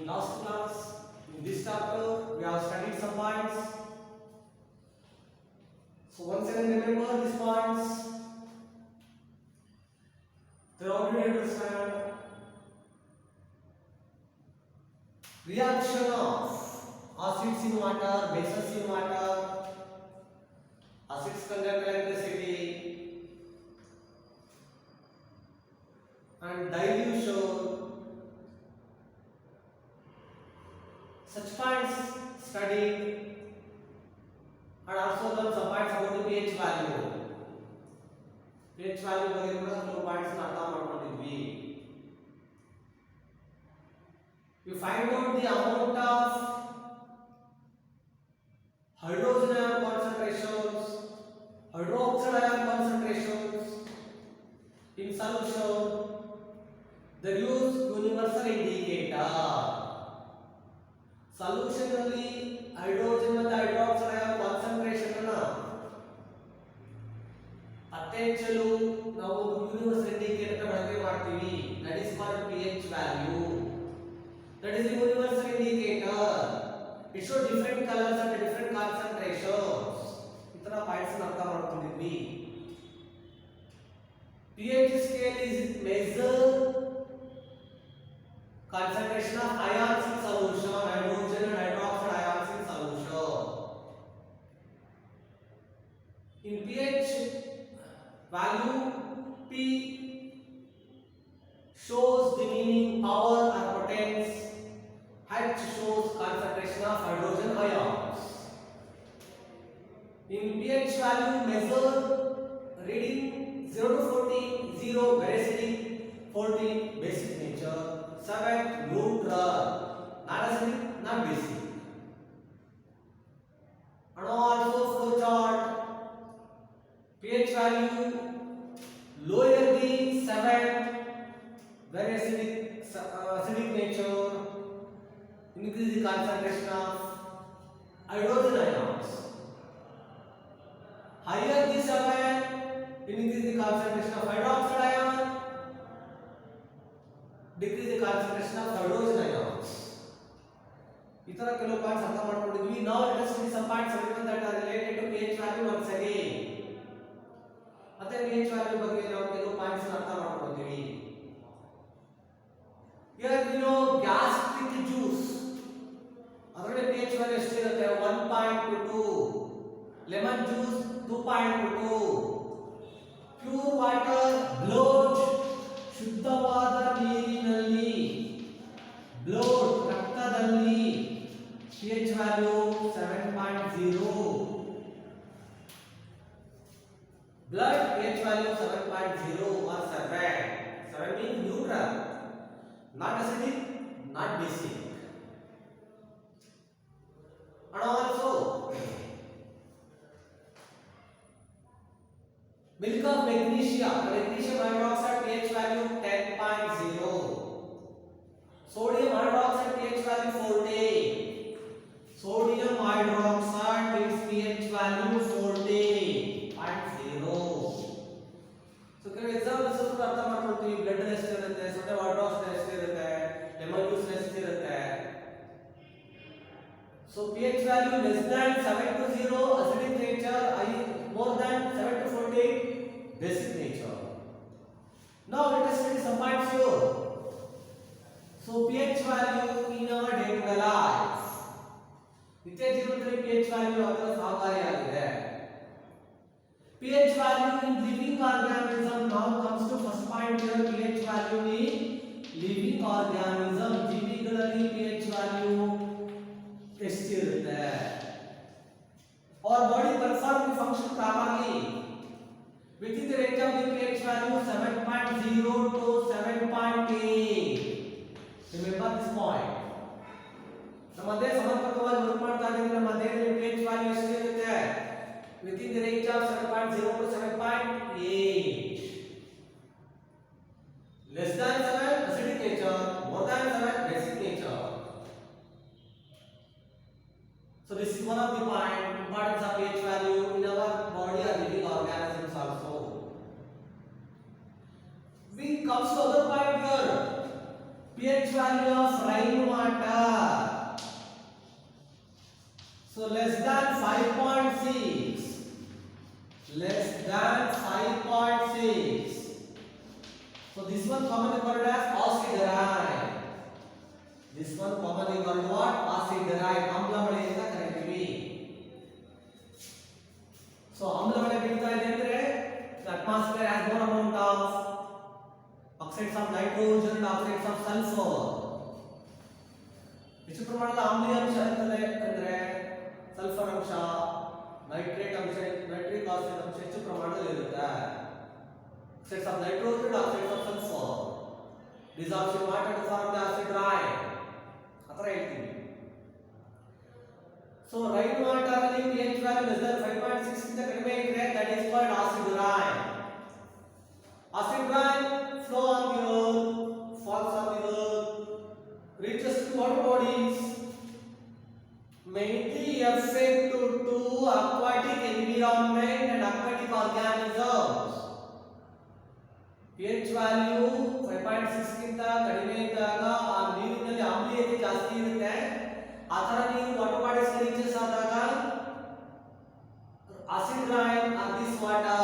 last class, in this chapter, we have studied some points. So once again, remember these points. They already understand reaction of acids in water, bases in water, acids conduct electricity, and dilution. Such points studied, and also learn some points about the pH value. pH value ಬಗ್ಗೆ ಕೂಡ ಕೆಲವು points ಅನ್ನು ಅರ್ಥ ಮಾಡ್ಕೊಂಡಿದ್ವಿ. You find out the amount of hydrogen ion concentrations, hydroxide ion concentrations in solution. They use universal indicator. Solution ಅಲ್ಲಿ hydrogen ಮತ್ತು hydroxide ion concentration ಅನ್ನು ಪತ್ತೆಹಚ್ಚಲು ನಾವು ಯೂನಿವರ್ಸಲ್ ಇಂಡಿಕೇಟರ್ ಬಳಕೆ ಮಾಡ್ತೀವಿ. That is called pH value. That is the universal indicator. It shows different colors and different concentrations. ಇತರ points ಅನ್ನು ಅರ್ಥ ಮಾಡ್ಕೊಂಡಿದ್ವಿ. pH scale is measure concentration of ions in solution, hydrogen and hydroxide ions in solution. In pH value, P shows the meaning power or potence, H shows concentration of hydrogen ions. In pH value measure reading 0 to 14, 0 very acidic, 14 basic nature, 7 neutral, not acidic, not basic. And also flow chart, pH value lower the 7 very acidic nature, increase the concentration of hydrogen ions. Higher the 7, increase the concentration of hydroxide ion, decrease the concentration of hydrogen ions. इतना ಕೆಲವು points ಅರ್ಥ ಮಾಡ್ಕೊಂಡಿದ್ವಿ. Now let us see some points that are related to pH value once again. ಮತ್ತೆ pH value ಬಗ್ಗೆ ನಾವು ಕೆಲವು points ಅರ್ಥ ಮಾಡ್ಕೊಂಡಿದ್ವಿ. Here we know gastric juice ಅದರಲ್ಲಿ pH value ಎಷ್ಟಿರುತ್ತೆ? 1.22. lemon juice 2.22. pure water blood ಶುದ್ಧವಾದ ನೀರಿನಲ್ಲಿ blood ರಕ್ತದಲ್ಲಿ pH value 7.0. blood pH value 7.0 or 7. 7 means neutral, not acidic, not basic. And also milk of magnesia, magnesium hydroxide pH value 10.0. sodium hydroxide pH value 40. sodium hydroxide its pH value 40.0. so ಕೆಲವು examples ಅನ್ನು ಅರ್ಥ ಮಾಡ್ಕೊಳ್ತೀವಿ. Blood ಎಷ್ಟಿರುತ್ತೆ, sodium hydroxide ಎಷ್ಟಿರುತ್ತೆ, lemon juice ಎಷ್ಟಿರುತ್ತೆ. so pH value less than 7 to 0 acidic nature, more than 7 to 14 basic nature. Now let us study some points here. So pH value in our day-to-day life. ನಿತ್ಯ ಜೀವನದಲ್ಲಿ pH value ಅದರ ಸಹಕಾರಿಯಾಗಿದೆ. pH value in living organism. Now comes to first point here. pH value in living organism. ಜೀವಿಗಳಲ್ಲಿ pH value ಎಷ್ಟಿರುತ್ತೆ? Our body performs the function properly within the range of the pH value 7.0 to 7.8. Remember this point. ನಮ್ಮ ದೇಹ ಸಮರ್ಪಕವಾಗಿ work ಮಾಡ್ತಾ ಇದ್ರೆ ನಮ್ಮ ದೇಹದಲ್ಲಿ pH value ಎಷ್ಟಿರುತ್ತೆ? within the range of 7.0 to 7.8. less than 7 acidic nature, more than 7 basic nature. So this is one of the importance of pH value in our body or living organisms also. We comes to other point here. pH value of rainwater. So less than 5.6. Less than 5.6. So this one commonly called as acidarine. This one commonly called what? Acidarine. ಆಮ್ಲ ಮಳೆಯಿಂದ ಕರೀತೀವಿ. So ಆಮ್ಲ ಮಳೆ ಬೀಳ್ತಾ ಇದೆ ಅಂದ್ರೆ the atmosphere has more amount of oxides of nitrogen and oxides of sulfur. ಹೆಚ್ಚು ಪ್ರಮಾಣದ ಆಮ್ಲೀಯ ಅಂಶ ಇರುತ್ತದೆ ಅಂದ್ರೆ ಸಲ್ಫರ್ ಅಂಶ, ನೈಟ್ರೇಟ್ ಅಂಶ, ನೈಟ್ರಿಕ್ ಆಸಿಡ್ ಅಂಶ ಹೆಚ್ಚು ಪ್ರಮಾಣದಲ್ಲಿ ಇರುತ್ತೆ. Oxides of nitrogen and oxides of sulfur dissolves in water to form the acidarine. ಅತರ ಹೇಳ್ತೀವಿ. So rain water ಅಲ್ಲಿ pH value less than 5.6 ಗಿಂತ ಕಡಿಮೆ ಇದ್ರೆ that is called acidarine. Acidarine flow on the earth, falls on the earth, reaches to water bodies, mainly affect to aquatic environment and aquatic organisms. pH value 5.6 ಗಿಂತ ಕಡಿಮೆ ಇದ್ದಾಗ ಆ ನೀರಿನಲ್ಲಿ ಆಮ್ಲೀಯತೆ ಜಾಸ್ತಿ ಇರುತ್ತೆ. ಆ ತರ ನೀರು ವಾಟರ್ ಬಾಡೀಸ್ ರೀಚಸ್ ಆದಾಗ acidarine or this water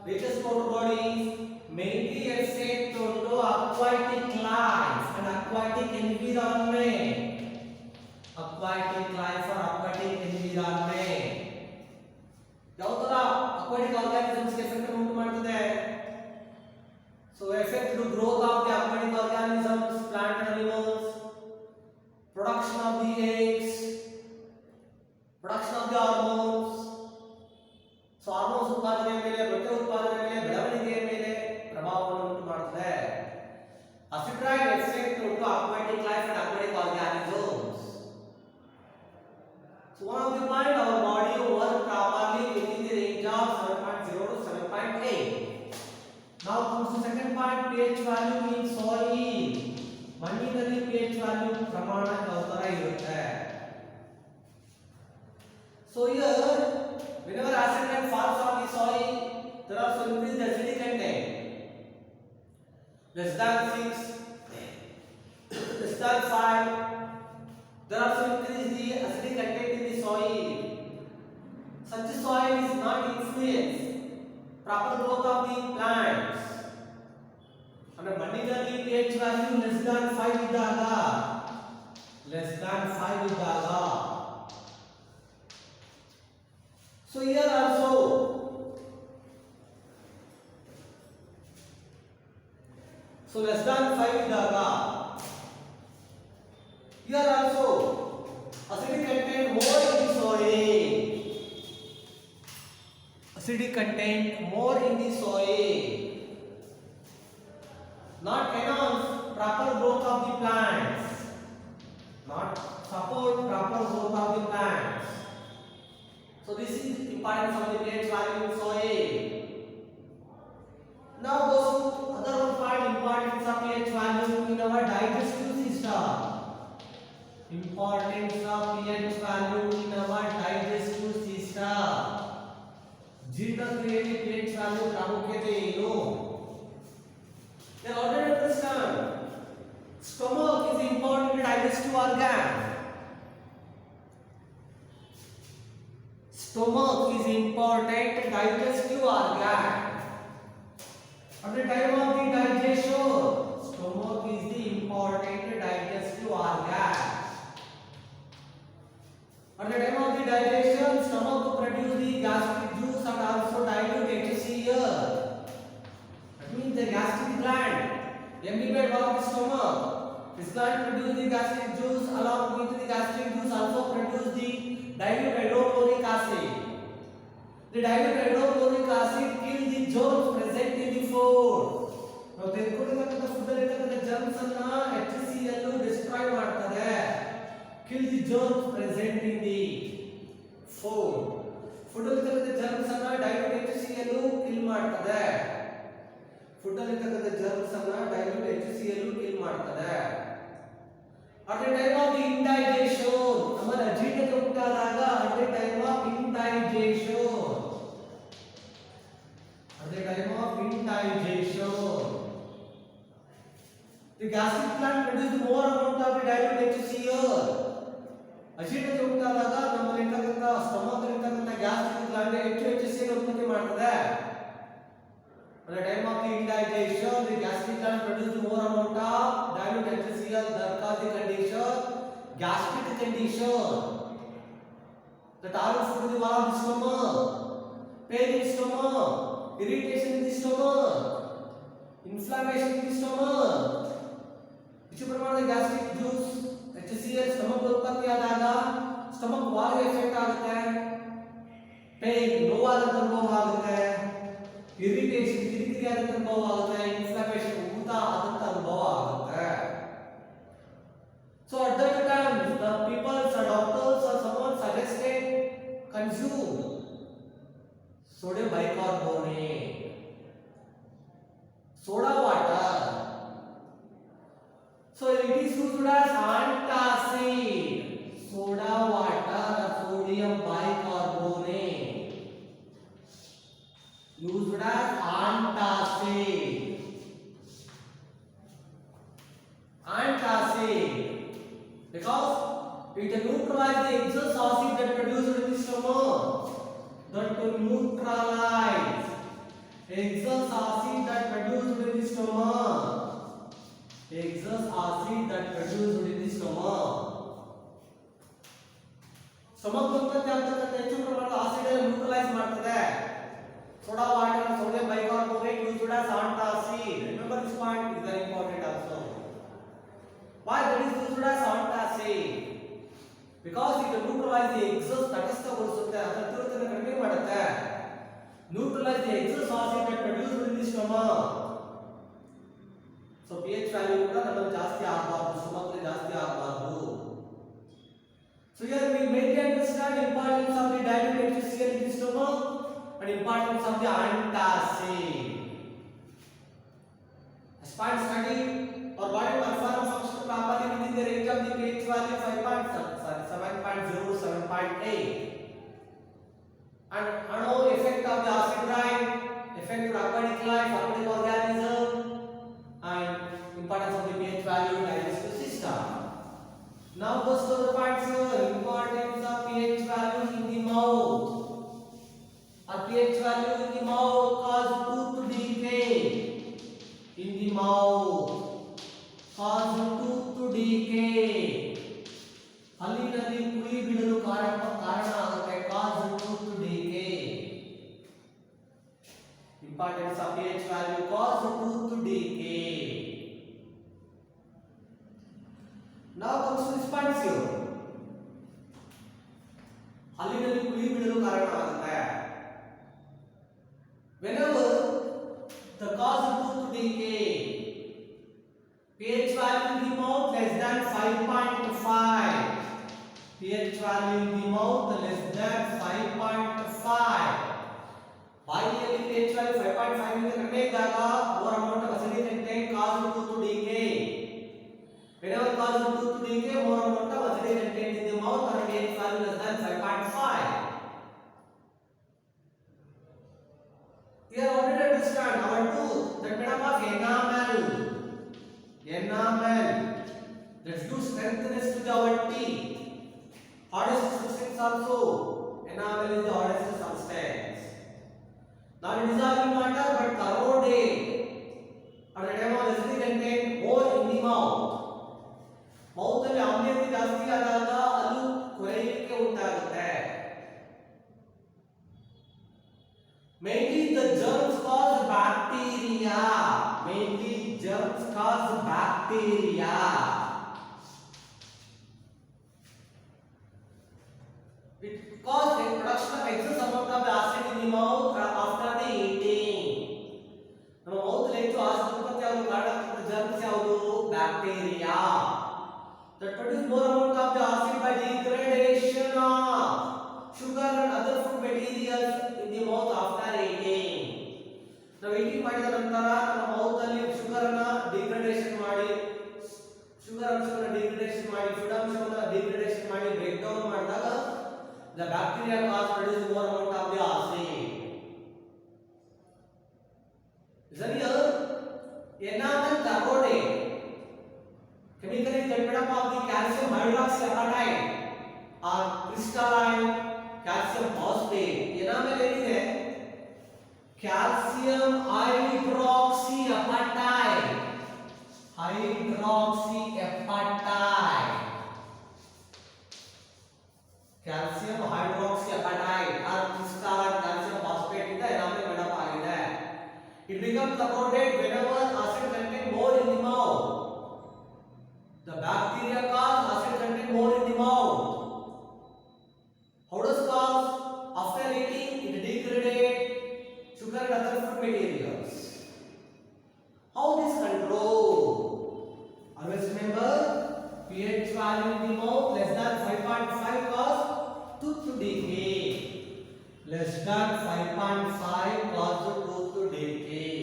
reaches water bodies, mainly affect to aquatic life and aquatic environment. Aquatic life or aquatic environment. ಯಾವ ತರ aquatic organisms ಗೆ ಎಫೆಕ್ಟ್ ಉಂಟು ಮಾಡ್ತದೆ? So affect the growth of the aquatic organisms, plant and animals, production of the eggs, production of the hormones. So hormones ಉತ್ಪಾದನೆ ಮೇಲೆ, ಬಟ್ಟೆ ಉತ್ಪಾದನೆ ಮೇಲೆ, ಬೆಳವಣಿಗೆಯ ಮೇಲೆ ಪ್ರಭಾವವನ್ನು ಉಂಟು ಮಾಡುತ್ತದೆ. Acidarine affect to aquatic life and aquatic organisms. So one of the point, our body work properly within the range of 7.0 to 7.8. Now comes the second point, pH value in soil. ಮಣ್ಣಿನಲ್ಲಿ pH value ಪ್ರಮಾಣ ಯಾವ ತರ ಇರುತ್ತೆ? So here, whenever acidarine falls on the soil, there are some increased acidic content. Less than 6, less than 5, there are some increased the acidic content in the soil. Such soil is not influence proper growth of the plants. And ಮಣ್ಣಿನಲ್ಲಿ pH value less than 5 ಇದ್ದಾಗ, less than 5 ಇದ್ದಾಗ, so here also so less than 5 ಇದ್ದಾಗ, here also acidic content more in the soil. Acidic content more in the soil. Not enhance proper growth of the plants. Not support proper growth of the plants. So this is importance of the pH value in soil. Now goes to other one part, importance of pH value in our digestive system. Importance of pH value in our digestive system. ಜೀರ್ಣಕ್ರಿಯೆಯಲ್ಲಿ pH value ಪ್ರಾಮುಖ್ಯತೆ ಏನು? They already understand. Stomach is important digestive organ. Stomach is important digestive organ. At the time of the digestion, stomach is the important digestive organ. At the time of the digestion, stomach produce the gastric juice and also dilute HCl. That means the gastric gland, empty bed of the stomach, this gland produce the gastric juice, along with the gastric juice also produce the dilute hydrochloric acid. The dilute hydrochloric acid kill the germs present in the food. ನಾವು ತೆಗೆದುಕೊಳ್ಳತಕ್ಕಂಥ food ಅಲ್ಲಿ ಇರತಕ್ಕಂಥ germs ಅನ್ನ HCl destroy ಮಾಡ್ತದೆ. Kill the germs present in the food. Food ಅಲ್ಲಿ ಇರತಕ್ಕಂಥ germs ಅನ್ನ dilute HCl kill ಮಾಡ್ತದೆ. Food ಅಲ್ಲಿ ಇರತಕ್ಕಂಥ germs ಅನ್ನ dilute HCl kill ಮಾಡ್ತದೆ. At the time of the indigestion, ನಮ್ಮಲ್ಲಿ ಅಜೀರ್ಣತೆ ಉಂಟಾದಾಗ at the time of indigestion, at the time of indigestion, the gastric gland produces more acidity ಉಂಟಾದಾಗ ನಮ್ಮಲ್ಲಿರ್ತಕ್ಕಂಥ stomach ಇರ್ತಕ್ಕಂಥ gastric gland ಹೆಚ್ಚು ಸೇನೆ ಉತ್ಪತ್ತಿ ಮಾಡ್ತದೆ. At the time of the indigestion, the gastric gland produces more amount of dilute HCl that cause the condition gastric condition. The target food in the wall of the stomach, pain in the stomach, irritation in the stomach, inflammation in the stomach. ಹೆಚ್ಚು ಪ್ರಮಾಣದ gastric juice HCl stomach ಉತ್ಪತ್ತಿ ಆದಾಗ stomach ವಾಲ್ಗೆ effect ಆಗುತ್ತೆ, pain ನೋವಾದಂತ ಅನುಭವ ಆಗುತ್ತೆ, irritation ಕಿರಿಕಿರಿ ಆದಂತ ಅನುಭವ ಆಗುತ್ತೆ, ಇನ್ಫ್ಲಮೇಷನ್ ಊತ ಆದಂತ ಅನುಭವ ಆಗುತ್ತೆ. So at that time the people or doctors or someone suggested consume sodium bicarbonate, soda water. So it is used as antacid, soda water or sodium bicarbonate, used as antacid. Antacid because it neutralizes the excess acid that produced in the stomach. That to neutralize excess acid that produced in the stomach. Excess acid that produced in the stomach. Stomach ಉತ್ಪತ್ತಿ ಆಗ್ತಕ್ಕಂಥ ಹೆಚ್ಚು ಪ್ರಮಾಣದ acid ಅನ್ನು neutralise ಮಾಡ್ತದೆ. Soda water and sodium bicarbonate used as antacid. Remember this point is very important also. Why that is used as antacid? Because it neutralizes the excess ತಟಸ್ಥಗೊಳಿಸುತ್ತೆ, ಅದರ ತೀವ್ರತೆಯನ್ನು ಕಡಿಮೆ ಮಾಡುತ್ತೆ. Neutralize the excess acid that produced in the stomach. So pH value ಕೂಡ ನಮಗೆ ಜಾಸ್ತಿ ಆಗಬಾರದು, stomach ಜಾಸ್ತಿ ಆಗಬಾರದು. So here we mainly understand importance of the dilute HCl in the stomach and importance of the antacid. As part study or body perform function properly within the range of the pH value 7.0 to 7.8. And no effect of the acid rain, effect of aquatic life, aquatic organism, and importance of the pH value digestive system. Now goes to the points here. Importance of pH value in the mouth. Our pH value in the mouth cause tooth decay. In the mouth cause tooth decay. ಹಲ್ಲಿನಲ್ಲಿ ಕುಯಿ ಬಿಡಲು ಕಾರಣ ಆಗುತ್ತೆ, cause tooth decay. Importance of pH value cause tooth decay. Now comes to this point here. ಹಲ್ಲಿನಲ್ಲಿ ಕುಯಿ ಬಿಡಲು ಕಾರಣ ಆಗುತ್ತೆ. Whenever the cause of tooth decay, pH value in the mouth less than 5.5, pH value in the mouth less than 5.5. ಬಾಯಿಯಲ್ಲಿ pH value 5.5 ಗಿಂತ ಕಡಿಮೆ ಇದ್ದಾಗ more amount of acidity content cause tooth decay. Whenever cause tooth decay, more amount of acidity content in the mouth or pH value less than 5.5. Here already understand our tooth that made up of enamel. Enamel that gives strengthness to our teeth. Hardest substance also. Enamel is the hardest substance. Not dissolving water but corroded. At the time of acidity content more in the mouth. Mouth ಅಲ್ಲಿ ಆಮ್ಲತೆ ಜಾಸ್ತಿ ಆದಾಗ ಅದು ಕೊರೆಯುವಿಕೆ ಉಂಟಾಗುತ್ತೆ. Mainly the germs cause bacteria. Mainly germs cause bacteria. It causes the production of excess amount of acid in the mouth after the eating. ನಮ್ಮ mouth ಹೆಚ್ಚು acid ಉತ್ಪತ್ತಿ ಆಗಲು ಕಾರಣ germs ಯಾವುದು? Bacteria. That produce more amount of the acid by degradation of sugar and other food materials in the mouth after eating. ನಾವು eating ಮಾಡಿದ ನಂತರ ನಮ್ಮ ಮೌತ್ ಅಲ್ಲಿ ಶುಗರ್ ಅನ್ನು ಡಿಗ್ರೇಡೇಷನ್ ಮಾಡಿ, ಶುಗರ್ ಅಂಶವನ್ನು ಡಿಗ್ರೇಡೇಷನ್ ಮಾಡಿ, ಫುಡ್ ಅಂಶವನ್ನು ಡಿಗ್ರೇಡೇಷನ್ ಮಾಡಿ ಬ್ರೇಕ್ ಡೌನ್ ಮಾಡಿದಾಗ the bacteria cause produce more amount of the acid. Is that here? Enamel corroded. Chemically get rid of the calcium hydroxyapatite. or crystalline calcium phosphate enamel ಏನಿದೆ calcium hydroxyapatite calcium hydroxyapatite or crystalline calcium phosphate ಇಂದ enamel made up ಆಗಿದೆ. It becomes corroded whenever acid content more in the mouth. The bacteria cause acid content more in the mouth. How does cause? After eating, it degrades sugar and other food materials. How this control? Always remember, pH value in the mouth less than 5.5 cause tooth decay. Less than 5.5 cause tooth decay.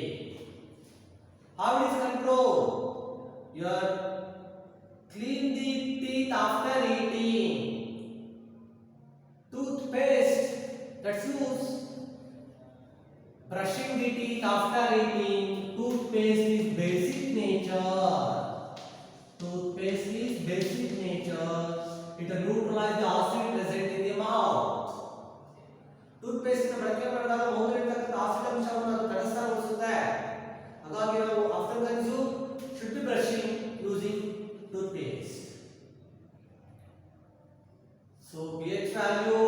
How it is controlled? You clean the teeth after eating. Toothpaste that's used. Brushing the teeth after eating. Toothpaste is basic nature. Toothpaste is basic nature. It neutralizes the acid present in the mouth. Toothpaste ನ ಬಳಕೆ ಮಾಡಿದಾಗ ಮೌಲ್ಯವಿರ್ತಕ್ಕಂಥ acid ಅಂಶವನ್ನು ಅದು ತಟಸ್ಥಗೊಳಿಸುತ್ತೆ. ಹಾಗಾಗಿ ನಾವು after consume should be brushing using toothpaste. So pH value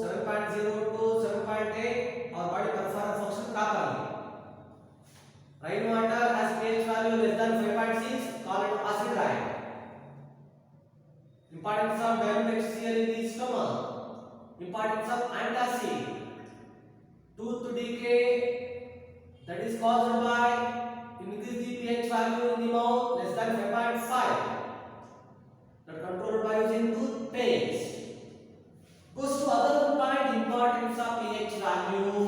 7.0 to 7.8 our body perform function properly. Rainwater has pH value less than 5.6 call it acid rain. Importance of diuretics here in the stomach. Importance of antacid. Tooth decay that is caused by increase the pH value in the mouth less than 5.5. That controlled by using toothpaste. Goes to other point, importance of pH value.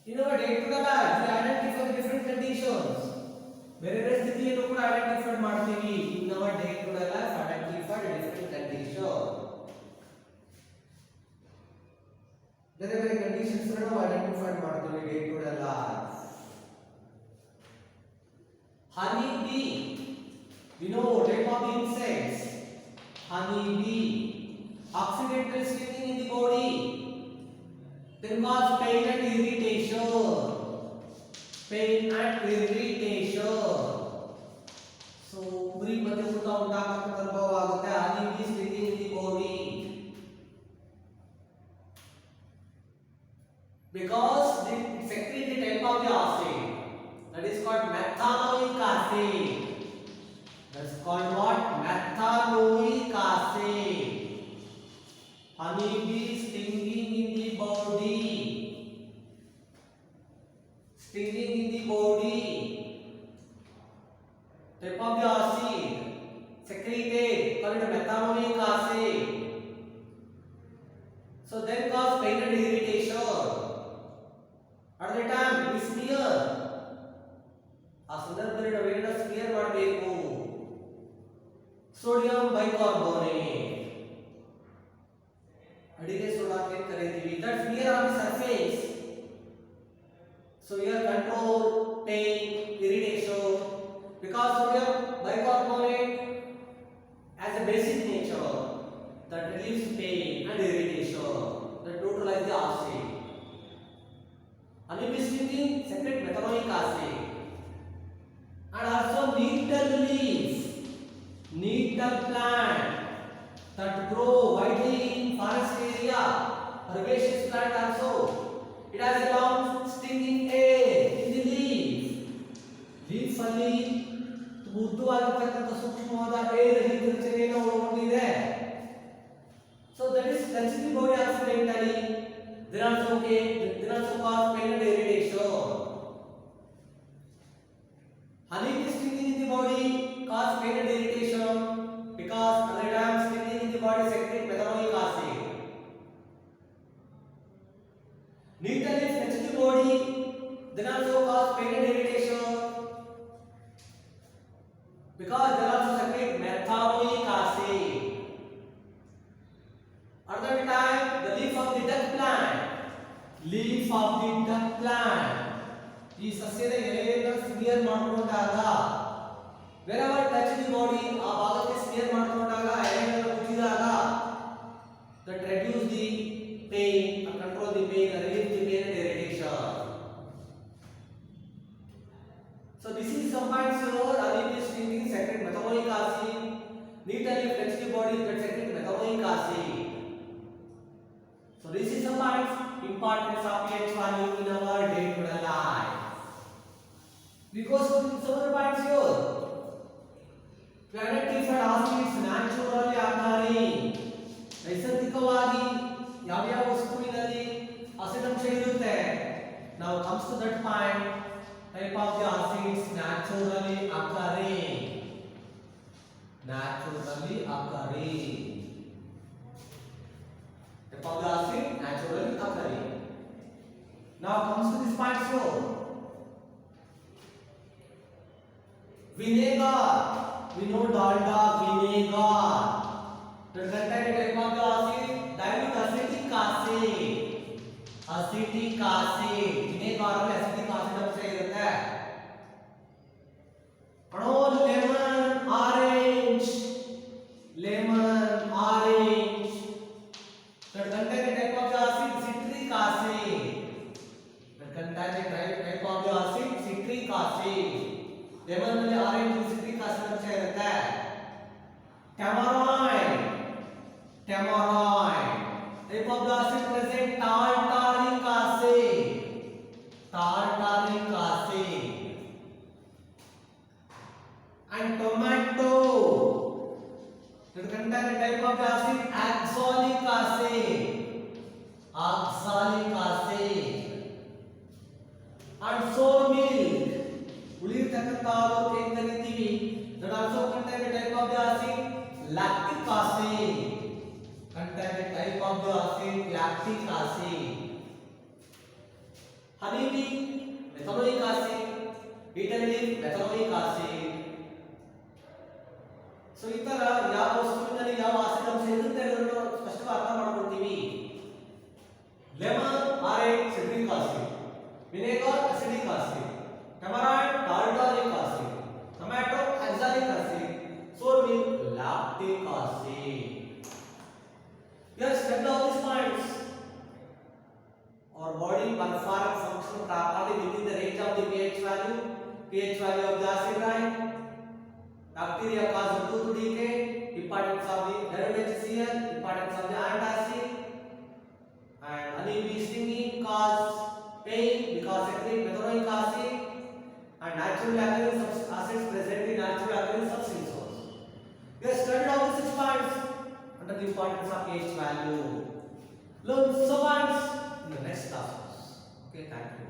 In our day-to-day life, we identify different conditions. Various ಸ್ಥಿತಿಯನ್ನು ಕೂಡ identify ಮಾಡ್ತೀವಿ. In our day-to-day life, identify different conditions. ಬೇರೆ conditions ನಾವು identify ಮಾಡ್ತೀವಿ day-to-day life. Honey bee, we know type of insects. Honey bee, accidental stinging in the body, then cause pain and irritation. Pain and irritation. So ಉರಿ ಮತ್ತೆ ಊತ ಉಂಟಾಗತಕ್ಕಂಥ ಅನುಭವ ಆಗುತ್ತೆ. honey bee stinging in the body because it secretes the type of the acid that is called methanoic acid. That's called what? Methanoic acid. Honey bee stinging in the body. Stinging in the body. Type of the acid secreted called methanoic acid. So then cause pain and irritation. At the time we smear. ಆ ಸಂದರ್ಭದಲ್ಲಿ ನಾವು ಏನನ್ನ smear ಮಾಡಬೇಕು? Sodium bicarbonate, ಅಡಿಗೆ soda ಅಂತ ಕರೀತೀವಿ. that smear on the surface. So here control pain, irritation because sodium bicarbonate has a basic nature that relieves pain and irritation, that neutralize the acid. Honey bee stinging secrete methanoic acid. And also needle leaf, needle plant that grow widely in forest area, herbaceous plant also. It has a long stinging air in the leaf. Leaf ಅಲ್ಲಿ ಉದ್ದವಾಗಿರತಕ್ಕಂಥ ಸೂಕ್ಷ್ಮವಾದ air ರಚನೆಯನ್ನು ಒಳಗೊಂಡಿದೆ. So that is touching the body accidentally. Then also cause pain and irritation. Honey bee stinging in the body cause pain and irritation because at the time stinging in the body secrete methanoic acid. Needle leaf touch the body, then also cause pain and irritation because they also secrete methanoic acid. At that time the leaf of the duck plant, ಈ ಸಸ್ಯದ ಎಲೆಯನ್ನು smear ಮಾಡಿಕೊಂಡಾಗ wherever touch the body ಆ ಭಾಗಕ್ಕೆ smear ಮಾಡಿಕೊಂಡಾಗ ಎಲೆಗಳನ್ನು ಮುಟ್ಟಿದಾಗ that reduce the pain, control the pain, relieve the pain and irritation. So this is sometimes your Arabic thinking secret metabolic acid, neatly flex the body, that secret metabolic acid. So this is sometimes importance of pH value in our day-to-day life. Because of some other points here, we identified acids naturally occurring. ನೈಸರ್ಗಿಕವಾಗಿ ಯಾವ ವಸ್ತುವಿನಲ್ಲಿ acid ಅಂಶ ಇರುತ್ತೆ. Now comes to that point, type of the acids naturally occurring. Naturally occurring. Type of the acid naturally occurring. Now comes to this point here. Vinegar. We know dalda vinegar. The contains type of the acid dilute acetic acid. Acetic acid. Vinegar में acetic acid अंश इರುತ್ತೆ. और lemon orange. Lemon orange. The contains type of the acid citric acid. The contains type of the acid citric acid. lemon में orange citric acid अंश इರುತ್ತೆ. Tamarind. Tamarind. Type of the acid present tartaric acid. Tartaric acid. And tomato. It contains type of the acid oxalic acid. Oxalic acid. And sour milk. ಉಳಿರ್ತಕ್ಕಂಥ ಹಾಲು ಏನು ಕರಿತೀವಿ. That also contains type of the acid lactic acid. Contains type of the acid lactic acid. Honey bee methanoic acid. Betel leaf methanoic acid. So ಈ ತರ ಯಾವ ವಸ್ತುವಿನಲ್ಲಿ ಯಾವ acid ಅಂಶ ಇರುತ್ತೆ ಅನ್ನೋದನ್ನು ಸ್ಪಷ್ಟವಾಗಿ ಅರ್ಥ ಮಾಡ್ಕೊಳ್ತೀವಿ. Lemon orange citric acid, vinegar acidic acid, tamarind tartaric acid, tomato oxalic acid, sour milk lactic acid. Yes, check down these points. Our body performs function properly within the range of the pH value. pH value of the acid, right? Bacteria cause tooth decay. Importance of the derived HCl. Importance of the antacid. And honeybee stinging cause pain because secrete methanoic acid. And naturally occurring acids present in naturally occurring substances. We have studied all these 6 points under the importance of pH value. Learn some points in the next class. Okay, thank you.